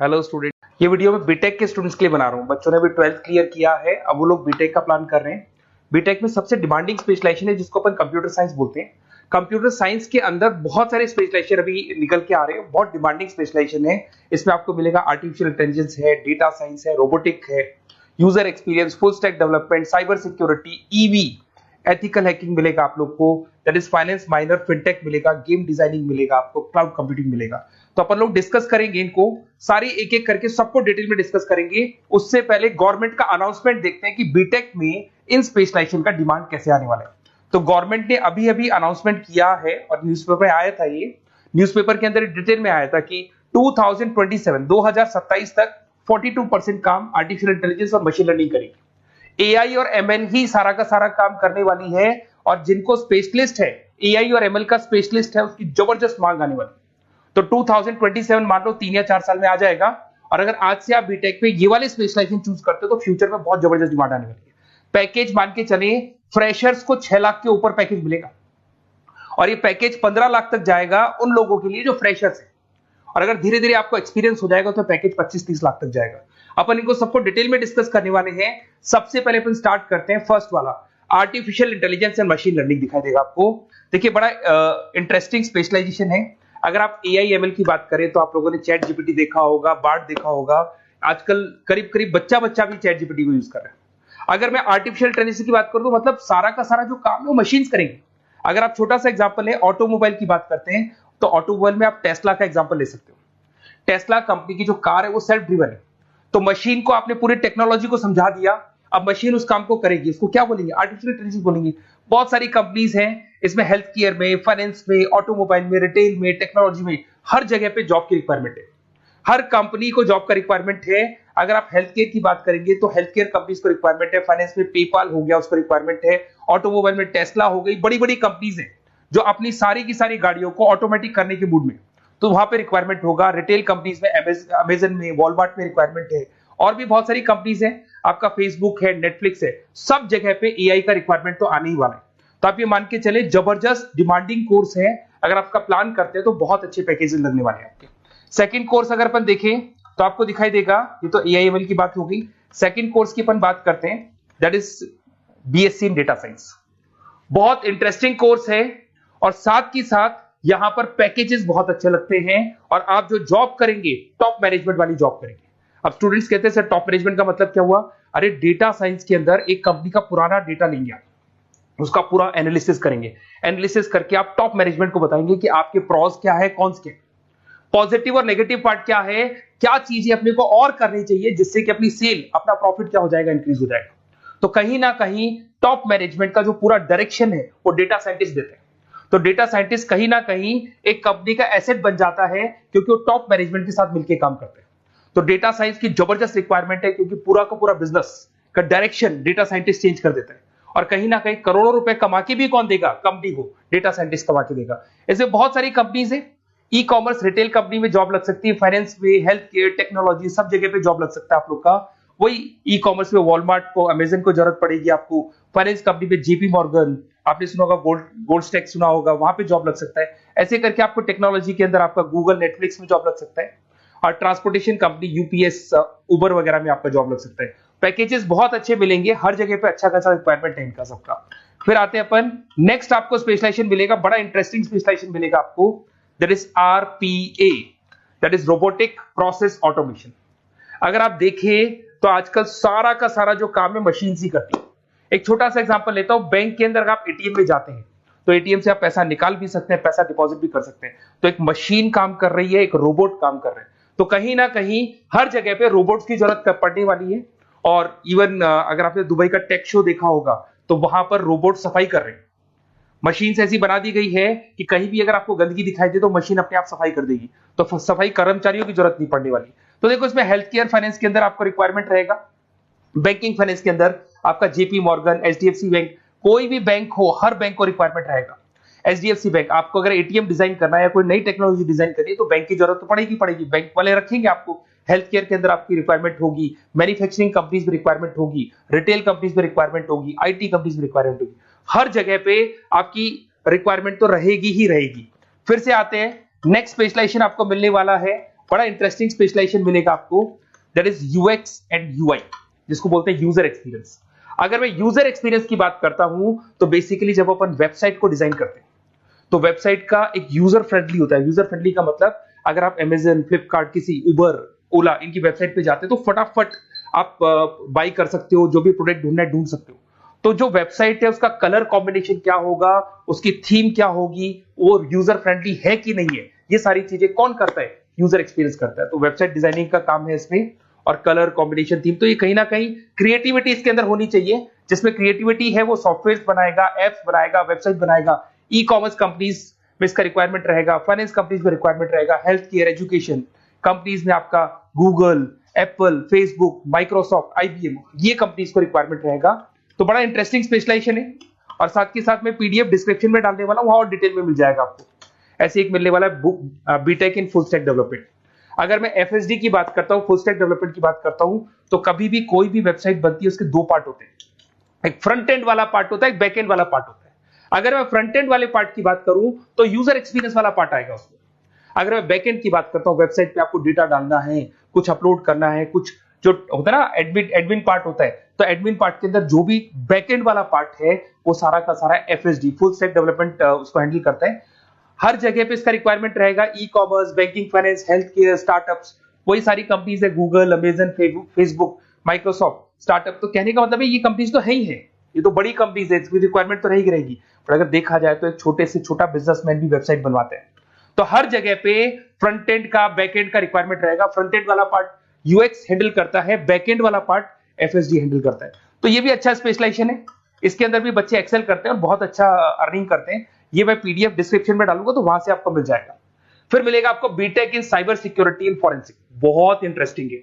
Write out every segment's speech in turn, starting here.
Hello student, ये video मैं BTech के स्टूडेंट्स के लिए बना रहा हूँ। बच्चों ने भी 12th क्लियर किया है, अब वो लोग बीटेक का प्लान कर रहे हैं। बीटेक में सबसे डिमांडिंग स्पेशलाइजेशन है जिसको अपन कंप्यूटर साइंस बोलते हैं। कंप्यूटर साइंस के अंदर बहुत सारे स्पेशलाइजेशन अभी निकल के आ रहे हैं, बहुत डिमांडिंग स्पेशलाइजेशन है। इसमें आपको मिलेगा आर्टिफिशियल इंटेलिजेंस है, डेटा साइंस है, रोबोटिक है, user experience, full stack development, cyber security, EV, ethical hacking मिलेगा आप लोग को, that is finance minor, fintech मिलेगा, गेम डिजाइनिंग मिलेगा आपको, क्लाउड कंप्यूटिंग मिलेगा। तो अपन लोग डिस्कस करेंगे इनको सारी एक एक करके, सबको डिटेल में डिस्कस करेंगे। उससे पहले गवर्नमेंट का अनाउंसमेंट देखते हैं कि बीटेक में इन स्पेशलाइजेशन का डिमांड कैसे आने वाला है। तो गवर्नमेंट ने अभी अभी अनाउंसमेंट किया है और न्यूज़पेपर में आया था, ये न्यूज़पेपर के अंदर डिटेल में आया था कि 2027 तक 42% काम आर्टिफिशियल इंटेलिजेंस और मशीन लर्निंग करेगी। एआई और एमएल ही सारा का सारा काम करने वाली है, और जिनको स्पेशलिस्ट है, एआई और एमएल का स्पेशलिस्ट है, उसकी जबरदस्त मांग आने वाली है। तो 2027 मान लो 3 या 4 साल में आ जाएगा। और अगर आज से आप बीटेक में ये वाले स्पेशलाइजेशन चूज करते हो तो फ्यूचर में बहुत जबरदस्त डिमांड आने वाली है। पैकेज मान के चले, फ्रेशर्स को 6 लाख के ऊपर पैकेज मिलेगा, और ये पैकेज 15 लाख तक जाएगा उन लोगों के लिए जो फ्रेशर्स है। और अगर धीरे धीरे आपको एक्सपीरियंस हो जाएगा तो पैकेज 25-30 लाख तक जाएगा। अपन इनको सबको डिटेल में डिस्कस करने वाले हैं। सबसे पहले अपन स्टार्ट करते हैं फर्स्ट वाला, artificial intelligence and machine learning दिखाई देगा आपको। देखिए, बड़ा इंटरेस्टिंग स्पेशलाइजेशन है। अगर आप एआई एमएल की बात करें तो आप लोगों ने चैट जीपीटी देखा होगा, बार्ड देखा होगा। आजकल करीब करीब बच्चा भी चैट जीपीटी को यूज कर रहा है। अगर मैं आर्टिफिशियल इंटेलिजेंस की बात करूं तो मतलब सारा का सारा जो काम है वो मशीन्स करेंगे। अगर आप छोटा सा एग्जांपल है, ऑटोमोबाइल की बात करते हैं तो ऑटोमोबाइल में आप टेस्ला का एग्जांपल ले सकते हो। टेस्ला कंपनी की जो कार है वो सेल्फ ड्रिवन है। तो मशीन को आपने पूरी टेक्नोलॉजी को समझा दिया, अब मशीन उस काम को करेगी। इसको क्या बोलेंगे? आर्टिफिशियल इंटेलिजेंस बोलेंगे। बहुत सारी कंपनीज हैं इसमें, हेल्थ केयर में, फाइनेंस में, ऑटोमोबाइल में, रिटेल में, टेक्नोलॉजी में, हर जगह पे जॉब की रिक्वायरमेंट है। हर कंपनी को जॉब का रिक्वायरमेंट है। अगर आप हेल्थ केयर की बात करेंगे तो हेल्थ केयर कंपनीज को रिक्वायरमेंट है, फाइनेंस में पेपाल हो गया उसको रिक्वायरमेंट है, ऑटोमोबाइल में टेस्ला हो गई, बड़ी बड़ी कंपनीज हैं जो अपनी सारी की सारी गाड़ियों को ऑटोमेटिक करने के मूड में, तो वहां पे रिक्वायरमेंट होगा। रिटेल कंपनीज में, अमेजन में, वॉलमार्ट में रिक्वायरमेंट है, और भी बहुत सारी कंपनीज हैं, आपका फेसबुक है, नेटफ्लिक्स है, सब जगह पे एआई का रिक्वायरमेंट तो आने ही वाला है। तो आप ये मान के चले जबरदस्त डिमांडिंग कोर्स है। अगर आपका प्लान करते हैं तो बहुत अच्छे पैकेजेस लगने वाले हैं आपके। सेकंड कोर्स अगर अपन देखें तो आपको दिखाई देगा, ये तो एआई एमएल की बात हो गई। सेकंड कोर्स की अपन बात करते हैं, that is BSc in data science. बहुत इंटरेस्टिंग कोर्स है, और साथ ही साथ यहां पर पैकेजेस बहुत अच्छे लगते हैं, और आप जो जॉब करेंगे टॉप मैनेजमेंट वाली जॉब करेंगे। अब स्टूडेंट्स कहते हैं सर टॉप मैनेजमेंट का मतलब क्या हुआ? अरे डेटा साइंस के अंदर एक कंपनी का पुराना डेटा लेंगे आप, उसका पूरा एनालिसिस करेंगे, एनालिसिस करके आप टॉप मैनेजमेंट को बताएंगे कि आपके प्रॉस क्या है, कॉन्स क्या है, पॉजिटिव और नेगेटिव पार्ट क्या है, क्या चीजें अपने को और करनी चाहिए जिससे कि अपनी सेल, अपना प्रॉफिट क्या हो जाएगा, इंक्रीज हो जाएगा। तो कहीं ना कहीं टॉप मैनेजमेंट का जो पूरा डायरेक्शन है वो डेटा साइंटिस्ट देते हैं। तो डेटा साइंटिस्ट कहीं ना कहीं एक कंपनी का एसेट बन जाता है, क्योंकि वो टॉप मैनेजमेंट के साथ मिलकर काम करते हैं। तो डेटा साइंस की जबरदस्त रिक्वायरमेंट है, क्योंकि पूरा का पूरा बिजनेस का डायरेक्शन डेटा साइंटिस्ट चेंज कर देता है। और कहीं ना कहीं करोड़ों रुपए कमा के भी कौन देगा? कंपनी को डेटा साइंटिस्ट कमा के देगा। ऐसे बहुत सारी कंपनीज है, ई कॉमर्स, रिटेल कंपनी में जॉब लग सकती है, फाइनेंस में, हेल्थ केयर, टेक्नोलॉजी, सब जगह पे जॉब लग सकता है आप लोग का। वही ई कॉमर्स में वॉलमार्ट को, अमेजन को जरूरत पड़ेगी आपको। फाइनेंस कंपनी में जेपी मॉर्गन, आपने सुना होगा, गोल्ड स्टैक सुना होगा, वहां पे जॉब लग सकता है। ऐसे करके आपको टेक्नोलॉजी के अंदर आपका गूगल, नेटफ्लिक्स में जॉब लग सकता है। और ट्रांसपोर्टेशन कंपनी, यूपीएस, उबर वगैरह में आपका जॉब लग सकता है। पैकेजेस बहुत अच्छे मिलेंगे, हर जगह पे अच्छा खासा रिक्वायरमेंट है इनका सबका। फिर आते हैं अपन नेक्स्ट, आपको स्पेशलाइजेशन मिलेगा, बड़ा इंटरेस्टिंग स्पेशलाइजेशन मिलेगा आपको, that is RPA, that is robotic process automation. अगर आप देखें तो आजकल सारा का सारा जो काम है मशीन ही करती है। एक छोटा सा एग्जांपल लेता हूं, बैंक के अंदर आप एटीएम में जाते हैं तो एटीएम से आप पैसा निकाल भी सकते हैं, पैसा डिपॉजिट भी कर सकते हैं। तो एक मशीन काम कर रही है, एक रोबोट काम कर रहे हैं। तो कहीं ना कहीं हर जगह पे रोबोट्स की जरूरत पड़ने वाली है। और इवन अगर आपने दुबई का टेक शो देखा होगा तो वहां पर रोबोट सफाई कर रहे हैं। मशीन ऐसी बना दी गई है कि कहीं भी अगर आपको गंदगी दिखाई दे तो मशीन अपने आप सफाई कर देगी, तो सफाई कर्मचारियों की जरूरत नहीं पड़ने वाली। तो देखो, इसमें हेल्थ केयर, फाइनेंस के अंदर आपको रिक्वायरमेंट रहेगा, बैंकिंग फाइनेंस के अंदर आपका जेपी मॉर्गन, एचडीएफसी बैंक, कोई भी बैंक हो, हर बैंक को रिक्वायरमेंट रहेगा। एचडीएफसी बैंक, आपको अगर एटीएम डिजाइन करना है या कोई नई टेक्नोलॉजी डिजाइन करनी है तो बैंक की जरूरत तो पड़ेगी, बैंक वाले रखेंगे आपको। हेल्थ केयर के अंदर आपकी रिक्वायरमेंट होगी, मैन्युफैक्चरिंग कंपनीज में रिक्वायरमेंट होगी, रिटेल कंपनीज में रिक्वायरमेंट होगी, आईटी कंपनीज में रिक्वायरमेंट होगी। हर जगह पे आपकी रिक्वायरमेंट तो रहेगी ही रहेगी। फिर से आते हैं, नेक्स्ट स्पेशलाइजेशन आपको मिलने वाला है बड़ा इंटरेस्टिंग स्पेशलाइजेशन मिलेगा आपको, that is UX and UI, जिसको बोलते हैं यूजर एक्सपीरियंस। अगर मैं यूजर एक्सपीरियंस की बात करता हूं तो बेसिकली जब अपन वेबसाइट को डिजाइन करते हैं तो वेबसाइट का एक यूजर फ्रेंडली होता है। यूजर फ्रेंडली का मतलब अगर आप अमेजन, फ्लिपकार्ट, किसी उबर, ओला इनकी वेबसाइट पे जाते हैं तो फटाफट आप बाई कर सकते हो, जो भी प्रोडक्ट ढूंढना है ढूंढ सकते हो। तो जो वेबसाइट है उसका कलर कॉम्बिनेशन क्या होगा, उसकी थीम क्या होगी, वो यूजर फ्रेंडली है कि नहीं है, ये सारी चीजें कौन करता है, यूजर एक्सपीरियंस करता है। तो वेबसाइट डिजाइनिंग का काम है इसमें, और कलर कॉम्बिनेशन, थीम, तो ये कहीं ना कहीं क्रिएटिविटी इसके अंदर होनी चाहिए। जिसमें क्रिएटिविटी है वो सॉफ्टवेयर बनाएगा, एप्स बनाएगा, वेबसाइट बनाएगा। ई कॉमर्स कंपनीज में इसका रिक्वायरमेंट रहेगा, फाइनेंस कंपनीज में रिक्वायरमेंट रहेगा, हेल्थ केयर, एजुकेशन कंपनीज में आपका Google, Apple, Facebook, Microsoft, IBM, ये कंपनीज को रिक्वायरमेंट रहेगा। तो बड़ा इंटरेस्टिंग स्पेशलाइजेशन है, और साथ के साथ में पीडीएफ डिस्क्रिप्शन में डालने वाला हूं, वहां और डिटेल में मिल जाएगा आपको। ऐसे एक मिलने वाला है book, BTech in full stack development. अगर मैं एफएसडी की बात करता हूं, फुल स्टैक डेवलपमेंट की बात करता हूं, तो कभी भी कोई भी वेबसाइट बनती है उसके दो पार्ट होते हैं, एक फ्रंट एंड वाला पार्ट होता है, एक बैक एंड वाला पार्ट होता है। अगर मैं फ्रंट एंड वाले पार्ट की बात करूं तो यूजर एक्सपीरियंस वाला पार्ट आएगा उसमें। अगर मैं बैक एंड की बात करता हूं, वेबसाइट पे आपको डेटा डालना है, कुछ अपलोड करना है, कुछ जो होता है ना एडमिन पार्ट होता है, तो एडमिन पार्ट के अंदर जो भी बैक एंड वाला पार्ट है वो सारा का सारा एफएसडी, फुल स्टैक डेवलपमेंट, उसको हैंडल करता है। हर जगह पे इसका रिक्वायरमेंट रहेगा। E commerce, banking, finance, health care, startups, वही सारी कंपनीज है, Google, Amazon, Facebook, Microsoft, startup. तो कहने का मतलब है ये कंपनीज तो है ही है, ये तो बड़ी कंपनीज है, इसकी रिक्वायरमेंट तो रहेगी रहेगी। पर अगर देखा जाए तो एक छोटे से छोटा बिजनेसमैन भी वेबसाइट बनवाते हैं। तो हर जगह पे फ्रंट एंड का, बैक एंड का रिक्वायरमेंट रहेगा। फ्रंट एंड वाला पार्ट यूएक्स हैंडल करता है, बैक एंड वाला पार्ट एफएसडी हैंडल करता है। तो ये भी अच्छा स्पेशलाइजेशन है, इसके अंदर भी बच्चे एक्सेल करते हैं और बहुत अच्छा अर्निंग करते हैं। ये मैं पीडीएफ डिस्क्रिप्शन में डालूंगा तो वहां से आपको मिल जाएगा। फिर मिलेगा आपको BTech in cyber security and forensic, बहुत इंटरेस्टिंग है।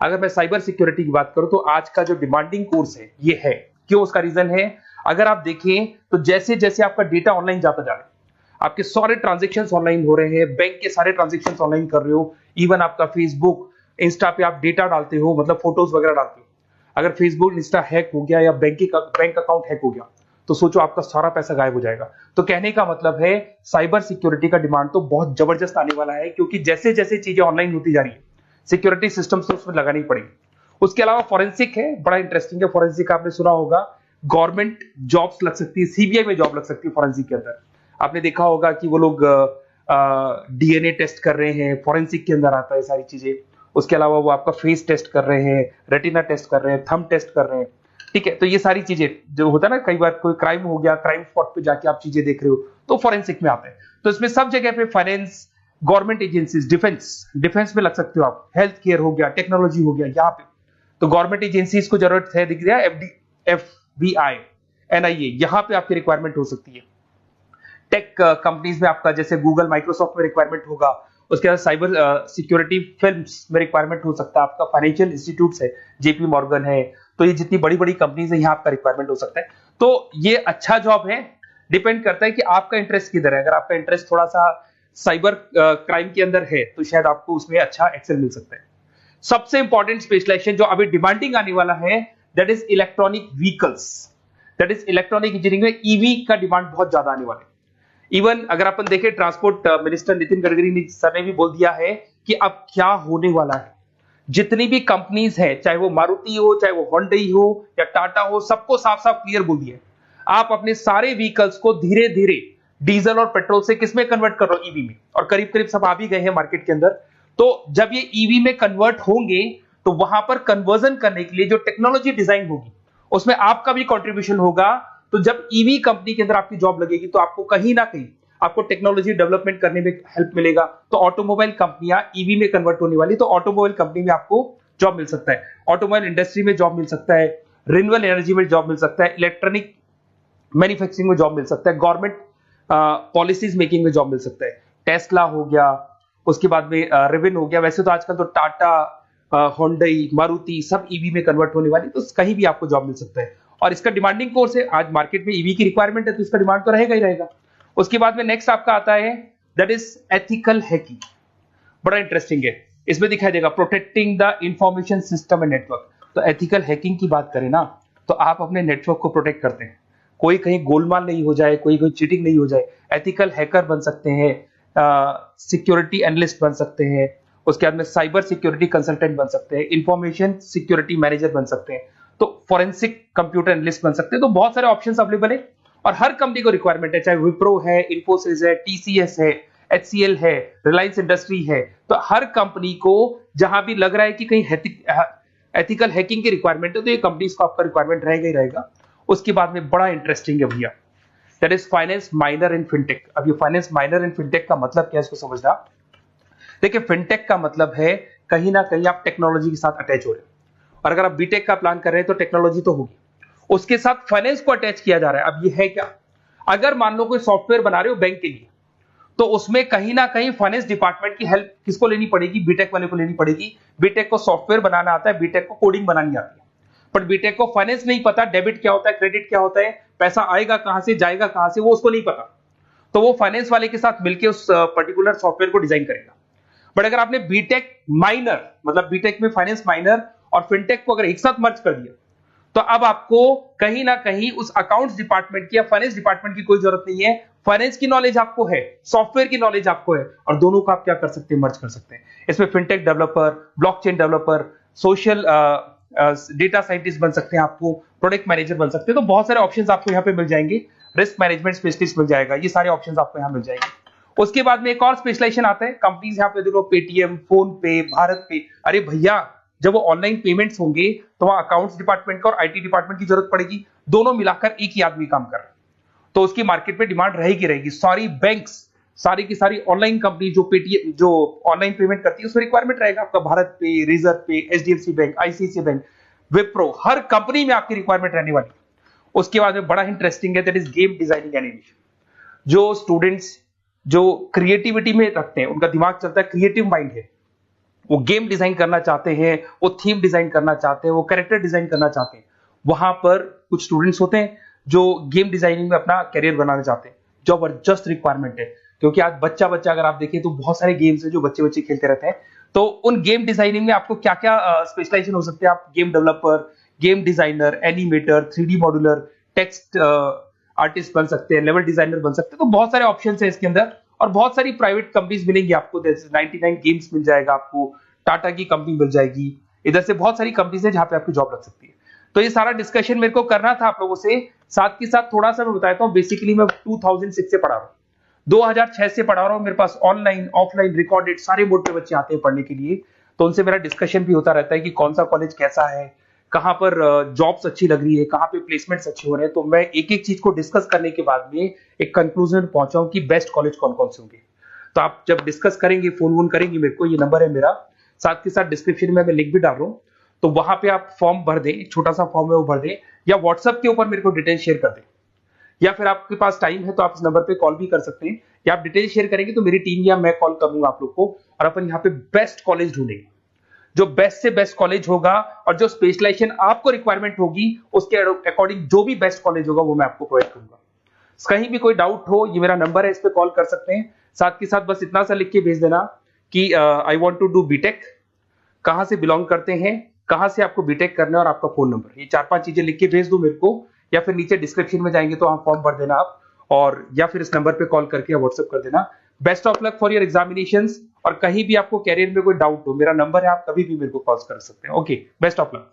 अगर मैं साइबर सिक्योरिटी की बात करूं तो आज का जो डिमांडिंग कोर्स है ये है। क्यों? उसका रीजन है, अगर आप देखें तो जैसे जैसे आपका डेटा ऑनलाइन जाता जा रहा है, आपके सारे ट्रांजेक्शंस ऑनलाइन हो रहे हैं, बैंक के सारे ट्रांजेक्शंस ऑनलाइन कर रहे हो, इवन आपका फेसबुक, इंस्टा पे आप डेटा डालते हो, मतलब फोटोज वगैरह डालते हो। अगर फेसबुक, इंस्टा हैक हो गया या बैंक अकाउंट हैक हो गया तो सोचो आपका सारा पैसा गायब हो जाएगा। तो कहने का मतलब है साइबर सिक्योरिटी का डिमांड तो बहुत जबरदस्त आने वाला है, क्योंकि जैसे जैसे चीजें ऑनलाइन होती जा रही है सिक्योरिटी सिस्टम्स तो उसमें लगानी पड़ेगी। उसके अलावा फॉरेंसिक है, बड़ा इंटरेस्टिंग है। फॉरेंसिक आपने सुना होगा, गवर्नमेंट जॉब्स लग सकती है, सीबीआई में जॉब लग सकती है फॉरेंसिक के अंदर। आपने देखा होगा कि वो लोग डीएनए टेस्ट कर रहे हैं, फॉरेंसिक के अंदर आता है सारी चीजें। उसके अलावा वो आपका फेस टेस्ट कर रहे हैं, रेटिना टेस्ट कर रहे हैं, थंब टेस्ट कर रहे हैं, ठीक है। तो ये सारी चीजें जो होता है ना, कई बार कोई क्राइम हो गया, क्राइम स्पॉट पे जाके आप चीजें देख रहे हो तो फॉरेंसिक में आते हैं। तो इसमें सब जगह पे फाइनेंस, गवर्नमेंट एजेंसीज, डिफेंस में लग सकते हो आप, हेल्थ केयर हो गया, टेक्नोलॉजी हो गया, यहाँ पे तो गवर्नमेंट एजेंसीज को जरूरत है, दिख रहा है, एफबीआई, एनआईए, यहाँ पे आपकी रिक्वायरमेंट हो सकती है। टेक कंपनीज में आपका जैसे गूगल, माइक्रोसॉफ्ट में रिक्वायरमेंट होगा। उसके बाद साइबर सिक्योरिटी फिल्म्स में रिक्वायरमेंट हो सकता है आपका, फाइनेंशियल इंस्टीट्यूट्स है, जेपी मॉर्गन है, तो ये जितनी बड़ी बड़ी कंपनीज है यहाँ आपका रिक्वायरमेंट हो सकता है। तो ये अच्छा जॉब है, डिपेंड करता है कि आपका इंटरेस्ट किधर है। अगर आपका इंटरेस्ट थोड़ा सा साइबर क्राइम के अंदर है तो शायद आपको उसमें अच्छा एक्सेल मिल सकता है। सबसे इंपॉर्टेंट स्पेशलाइजेशन जो अभी डिमांडिंग आने वाला है, that is electronic vehicles, that is electronic engineering में ईवी का डिमांड बहुत ज्यादा आने वाला है। इवन अगर अपन देखें, transport minister Nitin Gadkari sir ने भी बोल दिया है कि अब क्या होने वाला है, जितनी भी कंपनीज है, चाहे वो मारुति हो, चाहे वो होंडई हो या टाटा हो, सबको साफ साफ क्लियर बोल दिया है, आप अपने सारे व्हीकल्स को धीरे धीरे डीजल और पेट्रोल से किसमें कन्वर्ट कर रहे हो, ईवी में। और करीब करीब सब आ भी गए हैं मार्केट के अंदर। तो जब ये ईवी में कन्वर्ट होंगे तो वहां पर कन्वर्जन करने के लिए जो टेक्नोलॉजी डिजाइन होगी उसमें आपका भी कंट्रीब्यूशन होगा। तो जब ईवी कंपनी के अंदर आपकी जॉब लगेगी तो आपको कहीं ना कहीं आपको टेक्नोलॉजी डेवलपमेंट करने में हेल्प मिलेगा। तो ऑटोमोबाइल कंपनियां ईवी में कन्वर्ट होने वाली, तो ऑटोमोबाइल कंपनी में आपको जॉब मिल सकता है, ऑटोमोबाइल इंडस्ट्री में जॉब मिल सकता है, रिन्यूएबल एनर्जी में जॉब मिल सकता है, इलेक्ट्रॉनिक मैन्युफैक्चरिंग में जॉब मिल सकता है, गवर्नमेंट पॉलिसीज मेकिंग में जॉब मिल सकता है, टेस्ला हो गया, उसके बाद में रिविन हो गया। वैसे तो आजकल तो टाटा, होंडई, मारुति सब ईवी में कन्वर्ट होने वाली, तो कहीं भी आपको जॉब मिल सकता है। और इसका डिमांडिंग कोर्स है, आज मार्केट में ईवी की रिक्वायरमेंट है तो इसका डिमांड तो रहेगा ही रहेगा। उसके बाद में नेक्स्ट आपका आता है, दैट इज एथिकल हैकिंग, बड़ा इंटरेस्टिंग है। इसमें दिखाई देगा protecting the information system and network. तो एथिकल हैकिंग की बात करें ना, तो आप अपने नेटवर्क को प्रोटेक्ट करते हैं, कोई कहीं गोलमाल नहीं हो जाए, कोई चीटिंग नहीं हो जाए। एथिकल हैकर बन सकते हैं, सिक्योरिटी एनालिस्ट बन सकते हैं, उसके बाद में साइबर सिक्योरिटी कंसल्टेंट बन सकते हैं, इंफॉर्मेशन सिक्योरिटी मैनेजर बन सकते हैं, तो फॉरेंसिक कंप्यूटर एनालिस्ट बन सकते हैं। तो बहुत सारे ऑप्शंस अवेलेबल है और हर कंपनी को रिक्वायरमेंट है, चाहे विप्रो है, इन्फोसिस है, टीसीएस है, एचसीएल है, रिलायंस इंडस्ट्री है। तो हर कंपनी को जहां भी लग रहा है कि कहीं एथिकल हैकिंग की रिक्वायरमेंट है तो ये कंपनीज को आपका रिक्वायरमेंट रहेगा ही रहेगा। उसके बाद में बड़ा इंटरेस्टिंग है भैया, that is finance minor in fintech. अब ये फाइनेंस माइनर इन फिनटेक का मतलब क्या है इसको समझना। देखिए फिनटेक का मतलब है कहीं ना कहीं आप टेक्नोलॉजी के साथ अटैच हो रहे हैं, और अगर आप बीटेक का प्लान कर रहे हैं तो टेक्नोलॉजी तो होगी, उसके साथ फाइनेंस को अटैच किया जा रहा है। अब ये है क्या, अगर मान लो कोई सॉफ्टवेयर बना रहे हो बैंक के लिए, तो उसमें कहीं ना कहीं फाइनेंस डिपार्टमेंट की हेल्प किसको लेनी पड़ेगी, बीटेक वाले को लेनी पड़ेगी। बीटेक को सॉफ्टवेयर बनाना आता है, बीटेक को कोडिंग बनानी आती है, बट बीटेक को फाइनेंस नहीं पता, डेबिट क्या होता है, क्रेडिट क्या होता है, पैसा आएगा कहां से, जाएगा कहां से, वो उसको नहीं पता। तो वो फाइनेंस वाले के साथ मिलकर उस पर्टिकुलर सॉफ्टवेयर को डिजाइन करेगा। बट अगर आपने बीटेक माइनर, मतलब बीटेक में फाइनेंस माइनर और फिनटेक को अगर एक साथ मर्ज कर दिया, तो अब आपको कहीं ना कहीं उस अकाउंट्स डिपार्टमेंट की या फाइनेंस डिपार्टमेंट की कोई जरूरत नहीं है। फाइनेंस की नॉलेज आपको है, सॉफ्टवेयर की नॉलेज आपको है, और दोनों को आप क्या कर सकते हैं, मर्ज कर सकते हैं। इसमें fintech developer, blockchain developer, social data scientist बन सकते हैं, आपको प्रोडक्ट मैनेजर बन सकते हैं। तो बहुत सारे ऑप्शंस आपको यहाँ पे मिल जाएंगे, रिस्क मैनेजमेंट स्पेशलिस्ट मिल जाएगा, ये सारे ऑप्शंस आपको यहाँ मिल जाएंगे। उसके बाद में एक और स्पेशलाइजेशन आता है, कंपनीज यहाँ पे देखो पेटीएम, फोन पे, भारत पे। अरे भैया जब वो ऑनलाइन पेमेंट्स होंगे तो वहां अकाउंट्स डिपार्टमेंट का और आईटी डिपार्टमेंट की जरूरत पड़ेगी, दोनों मिलाकर एक ही आदमी काम कर रहा है, तो उसकी मार्केट में डिमांड रहेगी रहेगी। सारी बैंक्स, सारी की सारी ऑनलाइन कंपनी जो पेटीएम, जो ऑनलाइन पेमेंट करती है, उसमें रिक्वायरमेंट रहेगा आपका भारत पे, Razorpay, HDFC bank, ICICI bank, Wipro, हर कंपनी में आपकी रिक्वायरमेंट रहने वाली है। उसके बाद में बड़ा इंटरेस्टिंग है, that is game designing animation. जो स्टूडेंट्स जो क्रिएटिविटी में रखते हैं, उनका दिमाग चलता है, क्रिएटिव माइंड है, वो गेम डिजाइन करना चाहते हैं, वो थीम डिजाइन करना चाहते हैं, वो कैरेक्टर डिजाइन करना चाहते हैं, वहां पर कुछ स्टूडेंट्स होते हैं जो गेम डिजाइनिंग में अपना करियर बनाना चाहते हैं। जबरदस्त रिक्वायरमेंट है, क्योंकि आज बच्चा बच्चा अगर आप देखें तो बहुत सारे गेम्स हैं जो बच्चे बच्चे खेलते रहते हैं। तो उन गेम डिजाइनिंग में आपको क्या क्या स्पेशलाइजेशन हो सकते हैं, आप game developer, game designer, animator, 3D modular, text artist बन सकते हैं, लेवल डिजाइनर बन सकते हैं। तो बहुत सारे ऑप्शंस हैं इसके अंदर, और बहुत सारी प्राइवेट कंपनीज मिलेंगी आपको, जैसे 99 गेम्स मिल जाएगा आपको, टाटा की कंपनी मिल जाएगी, इधर से बहुत सारी कंपनीज है जहां पे आपकी जॉब लग सकती है। तो ये सारा डिस्कशन मेरे को करना था आप लोगों से, साथ के साथ थोड़ा सा मैं बताता हूँ। बेसिकली मैं 2006 से पढ़ा रहा हूँ, 2006 से पढ़ा रहा हूँ, मेरे पास ऑनलाइन ऑफलाइन रिकॉर्डेड सारे मोड पे बच्चे आते हैं पढ़ने के लिए, तो उनसे मेरा डिस्कशन भी होता रहता है कि कौन सा कॉलेज कैसा है, कहां पर जॉब्स अच्छी लग रही है, कहां पे प्लेसमेंट्स अच्छे हो रहे हैं। तो मैं एक एक चीज को डिस्कस करने के बाद में एक कंक्लूजन पहुंचा हूं कि बेस्ट कॉलेज कौन कौन से होंगे। तो आप जब डिस्कस करेंगे, फोन वोन करेंगे मेरे को, ये नंबर है मेरा, साथ के साथ डिस्क्रिप्शन में मैं लिंक भी डाल रहा हूँ, तो वहां पे आप फॉर्म भर दें, एक छोटा सा फॉर्म है वो भर दें, या व्हाट्सएप के ऊपर मेरे को डिटेल शेयर कर दें, या फिर आपके पास टाइम है तो आप इस नंबर पे कॉल भी कर सकते हैं, या आप डिटेल शेयर करेंगे तो मेरी टीम या मैं कॉल करूंगा आप लोग को, और अपन यहाँ पे बेस्ट कॉलेज ढूंढेंगे, जो बेस्ट से बेस्ट कॉलेज होगा, और जो स्पेशलाइजेशन आपको रिक्वायरमेंट होगी उसके अकॉर्डिंग जो भी बेस्ट कॉलेज होगा वो मैं आपको प्रोवाइड करूंगा। कहीं भी कोई डाउट हो, ये मेरा नंबर है, इस पे कॉल कर सकते हैं। साथ के साथ बस इतना सा लिख के भेज देना कि I want to do BTech, कहां से बिलोंग करते हैं, कहां से आपको बीटेक करना है, और आपका फोन नंबर, ये 4-5 चीजें लिख के भेज दो मेरे को, या फिर नीचे डिस्क्रिप्शन में जाएंगे तो आप फॉर्म भर देना आप, और या फिर इस नंबर पे कॉल करके या व्हाट्सएप कर देना। Best of luck for your examinations, और कहीं भी आपको कैरियर में कोई डाउट हो, मेरा नंबर है, आप कभी भी मेरे को कॉल कर सकते हैं। Okay, best of luck.